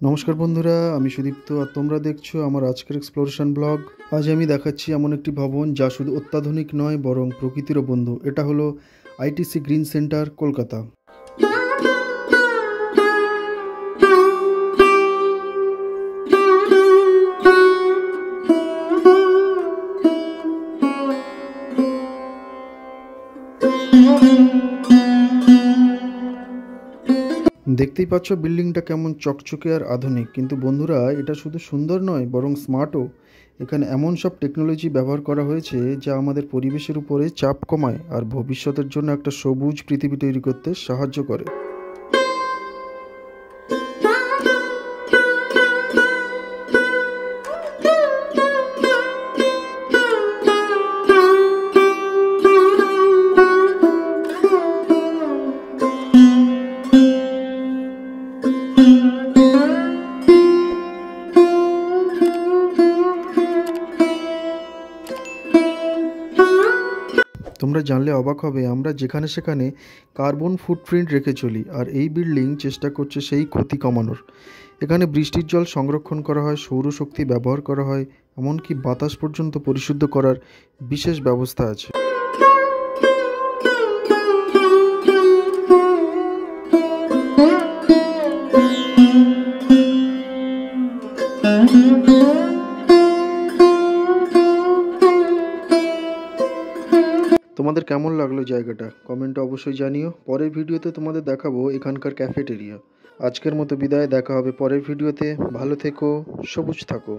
নমস্কার বন্ধুরা, আমি সুদীপ্ত আর তোমরা দেখছো আমার আজকের এক্সপ্লোরেশন ব্লগ। আজ আমি দেখাচ্ছি এমন একটি ভবন যা শুধু অত্যাধুনিক নয় বরং প্রকৃতিরও বন্ধু। এটা হলো আইটিসি গ্রিন সেন্টার, কলকাতা। দেখতেই পাচ্ছ বিল্ডিংটা কেমন চকচকে আর আধুনিক, কিন্তু বন্ধুরা এটা শুধু সুন্দর নয় বরং স্মার্টও। এখানে এমন সব টেকনোলজি ব্যবহার করা হয়েছে যা আমাদের পরিবেশের উপরে চাপ কমায় আর ভবিষ্যতের জন্য একটা সবুজ পৃথিবী তৈরি করতে সাহায্য করে। তোমরা জানলে অবাক হবে, আমরা যেখানে সেখানে কার্বন ফুটপ্রিন্ট রেখে চলি, আর এই বিল্ডিং চেষ্টা করছে সেই ক্ষতি কমানোর। এখানে বৃষ্টির জল সংরক্ষণ করা হয়, সৌরশক্তি ব্যবহার করা হয়, এমনকি বাতাস পর্যন্ত পরিশুদ্ধ করার বিশেষ ব্যবস্থা আছে। তোমাদের কেমন লাগলো জায়গাটা কমেন্টে অবশ্যই জানিও। পরের ভিডিওতে তোমাদের দেখাবো এখানকার ক্যাফেটেরিয়া। আজকের মতো বিদায়, দেখা হবে পরের ভিডিওতে। ভালো থেকো, সবুজ থাকো।